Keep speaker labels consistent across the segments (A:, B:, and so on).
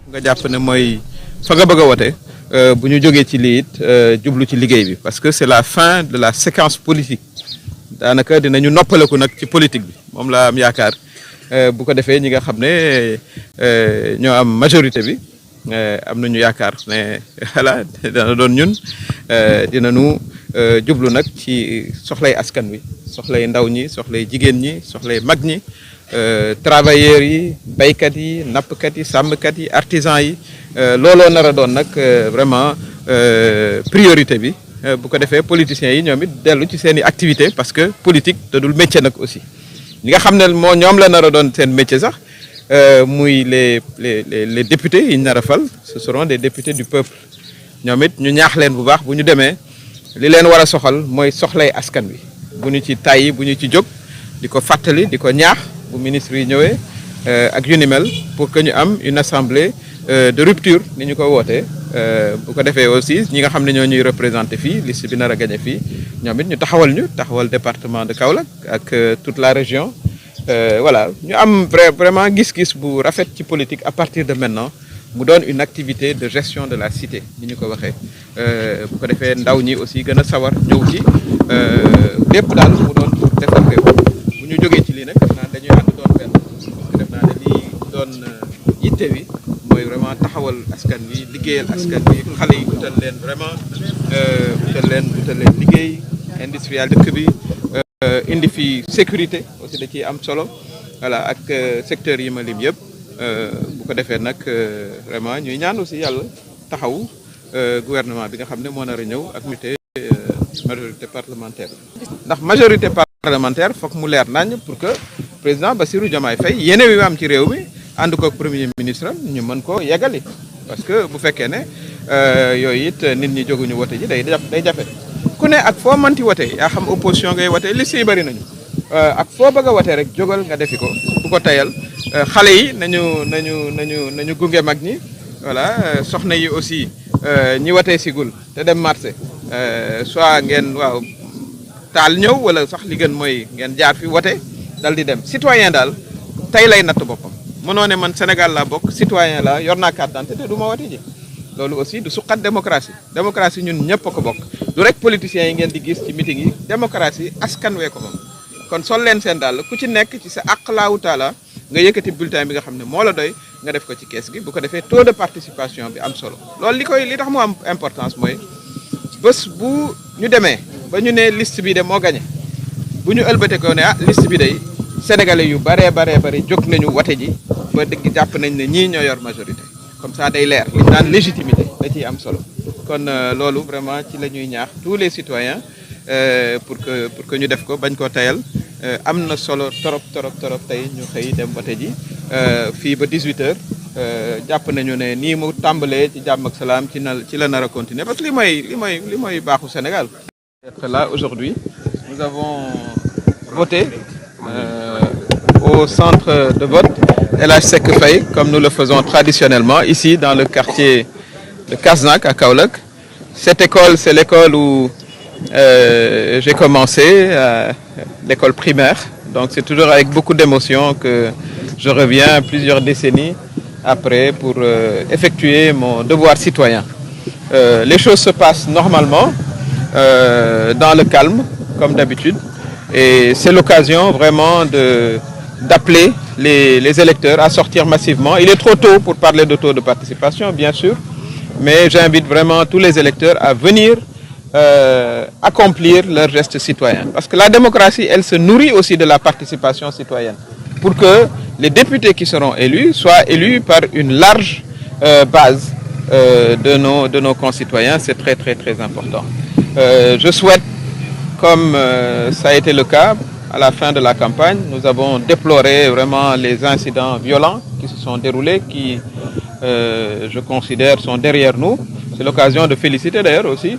A: nga jàpp ne mooy fa nga bëgg a wote bu ñu jógee ci lii it jublu ci liggéey bi parce que c'est la fin de la séquence politique daanaka dinañu noppaleku nag ci politique bi moom laa am yaakaar bu ko defee ñi nga xam ne ñoo am majorité bi am nañu yaakaar ne voilà dana doon ñun dinañu jublu nag ci soxlay askan wi soxlay ndaw ñi soxlay jigéen ñi soxlay mag ñi travailleurs yi baykat yi nappkat yi sàmmkat yi artisans yi looloo nar a doon nag vraiment priorité bi bu ko defee politiciens yi ñoom it dellu ci seen i activité parce que politique da dul métier nag aussi ñi nga xam ne moo ñoom la nar a doon seen métier sax muy les députés yi ñu nar a fal ce seront des députés du peuple ñoom it ñu ñaax leen bu baax bu ñu demee li leen war a soxal mooy soxlay askan wi bu ñu ci tàyyi bu ñu ci jóg di ko fàttali di ko ñaax bu ministre yi ñëwee ak yu ni mel pour que ñu am une assemblée de rupture ni ñu ko wootee bu ko defee aussi ñi nga xam ne ñoo ñuy représenté fii liste bi nar a gagné fii ñoom it ñu taxawal département de Kaolack ak toute la région voilà ñu am vraiment gis-gis bu rafet ci politique à partir de maintenant mu doon une activité de gestion de la cité ni ñu ko waxee bu ko defee ndaw ñi aussi gën a sawar ñëw ci lépp daal mu doon pour defar réew bu ñu jógee ci lii nag def naa dañuy ànd doon benn parce que def naa ne lii doon yitte wi mooy vraiment taxawal askan wi liggéeyal askan wi xale yi utal leen vraiment utal leen liggéey industriel dëkk bi indi fi sécurité aussi da ciy am solo voilà ak secteurs yi ma lim yëpp bu ko defee nag vraiment ñuy ñaan aussi yàlla taxaw gouvernement bi nga xam ne moo nar a ñëw ak majorité parlementaire ndax majorité parlementaire foog mu leer nañ pour que président Bassirou Diomaye Faye yéene wi am ci réew mi ànd ko ak premier ministre am ñu mën ko yeggali parce que bu fekkee ne yooyu it nit ñi jóguñu wote ji day jafe ku ne ak foo mënti wote yaa xam opposition ngay wote liste yi bëri nañu ak foo bëgg a wote rek jógal nga defi ko bu ko tayal xale yi nañu gunge mag ñi voilà soxna yi aussi ñi wote sigul te dem marché soit ngeen waaw taal ñëw wala sax li gën mooy ngeen jaar fi wote dal di dem citoyen daal tey lay natt boppam mënoo ne man Sénégal laa bokk citoyen la yor naa carte d'identité du ma wote ji loolu aussi du suqat démocratie ñun ñëpp a ko bokk du rek politiciens yi ngeen di gis ci meeting yi démocratie askan wee ko moom kon sol leen seen daal ku ci nekk ci sa àq laawu taala nga yëkkati bulletin bi nga xam ne moo la doy nga def ko ci kees gi bu ko defee taux de participation bi am solo loolu li tax mu am importance mooy bés bu ñu demee ba ñu ne liste bi de moo gagné bu ñu ëlbate ko ne liste bi de sénégalais yu baree jóg nañu wote ji ba dëgg jàpp nañ ne ñii ñoo yor majorité comme ça day leer li ñu naan légitimité da ciy am solo kon loolu vraiment ci la ñuy ñaax tous les citoyens pour que ñu def ko bañ koo tayal am na solo torop tey ñu xëy dem wote ji fii ba 18h jàpp nañu ne nii mu tàmbalee ci jàmm ak salaam ci la nar a continuer parce que li mooy baaxu Sénégal. Être là aujourd'hui nous avons voté au centre de vote El Hadj Seck Faye comme nous le faisons traditionnellement ici dans le quartier de Kasnack à Kaolack. Cette école c'est l'école où j'ai commencé l'école primaire donc c'est toujours avec beaucoup d'émotion que je reviens plusieurs décennies après pour effectuer mon devoir citoyen. Les choses se passent normalement dans le calme comme d'habitude et c'est l'occasion vraiment d'appeler les électeurs à sortir massivement. Il est trop tôt pour parler de taux de participation bien sûr mais j'invite vraiment tous les électeurs à venir accomplir leur geste citoyen parce que la démocratie elle se nourrit aussi de la participation citoyenne pour que les députés qui seront élus soient élus par une large base de nos concitoyens. C'est très important. Je souhaite, comme ça a été le cas à la fin de la campagne, nous avons déploré vraiment les incidents violents qui se sont déroulés, qui, je considère, sont derrière nous. C'est l'occasion de féliciter d'ailleurs aussi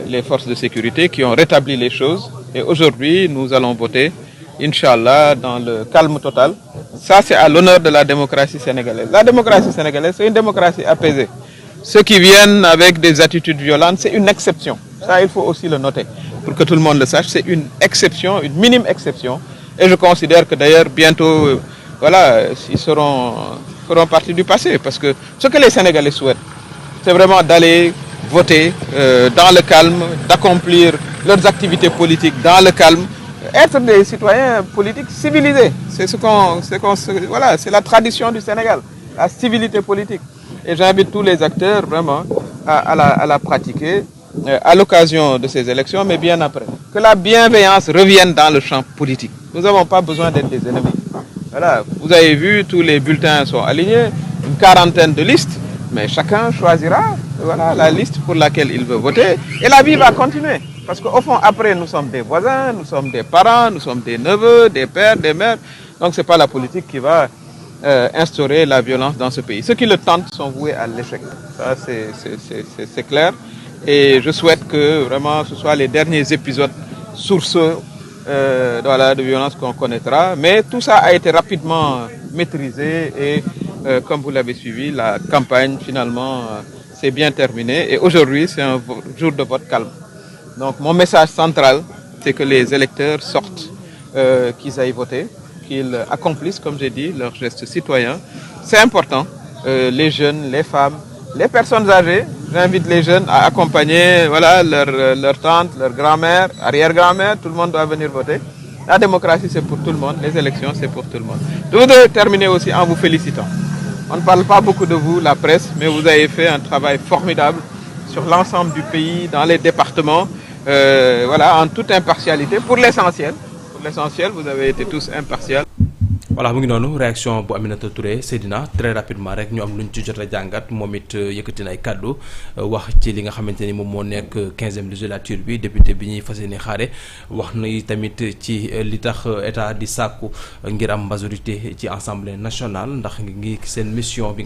A: les forces de sécurité qui ont rétabli les choses. Et aujourd'hui, nous allons voter, Inch'Allah, dans le calme total. Ça, c'est à l'honneur de la démocratie sénégalaise. La démocratie sénégalaise, c'est une démocratie apaisée. Ceux qui viennent avec des attitudes violentes, c'est une exception. Ça, il faut aussi le noter. Pour que tout le monde le sache, c'est une exception, une minime exception. Et je considère que d'ailleurs, bientôt, voilà, ils seront feront partie du passé. Parce que ce que les Sénégalais souhaitent, c'est vraiment d'aller voter dans le calme, d'accomplir leurs activités politiques dans le calme, être des citoyens politiques civilisés. Voilà, c'est la tradition du Sénégal, la civilité politique. Et j'invite tous les acteurs vraiment à la pratiquer à l'occasion de ces élections, mais bien après. Que la bienveillance revienne dans le champ politique. Nous n'avons pas besoin d'être des ennemis. Voilà, vous avez vu, tous les bulletins sont alignés, une quarantaine de listes, mais chacun choisira voilà, la liste pour laquelle il veut voter. Et la vie va continuer. Parce qu'au fond, après, nous sommes des voisins, nous sommes des parents, nous sommes des neveux, des pères, des mères. Donc, ce n'est pas la politique qui va instaurer la violence dans ce pays. Ceux qui le tentent sont voués à l'échec. Ça, c'est clair. Et je souhaite que vraiment ce soit les derniers épisodes sourceux voilà, de violence qu'on connaîtra. Mais tout ça a été rapidement maîtrisé et comme vous l'avez suivi, la campagne finalement s'est bien terminée. Et aujourd'hui, c'est un jour de vote calme. Donc mon message central, c'est que les électeurs sortent, qu'ils aillent voter, qu'ils accomplissent, comme j'ai dit, leurs gestes citoyens. C'est important. Les jeunes, les femmes, les personnes âgées, j'invite les jeunes à accompagner voilà, leur tante, leur grand-mère, arrière-grand-mère, tout le monde doit venir voter. La démocratie, c'est pour tout le monde, les élections, c'est pour tout le monde. Je voudrais terminer aussi en vous félicitant. On ne parle pas beaucoup de vous, la presse, mais vous avez fait un travail formidable sur l'ensemble du pays, dans les départements, voilà, en toute impartialité, pour l'essentiel. Pour l'essentiel, vous avez été tous impartials.
B: voilà mu ngi noonu réaction bu Aminata Touré Seydina très rapidement rek ñu am luñ ci jot a jàngat moom it yëkkati na ay kàddu wax ci li nga xamante ni moom moo nekk 15e législature bi député bi ñuy fas yéene xaare wax na tamit ci li tax état di sàkku ngir am majorité ci assemblée nationale ndax ngi seen mission bi.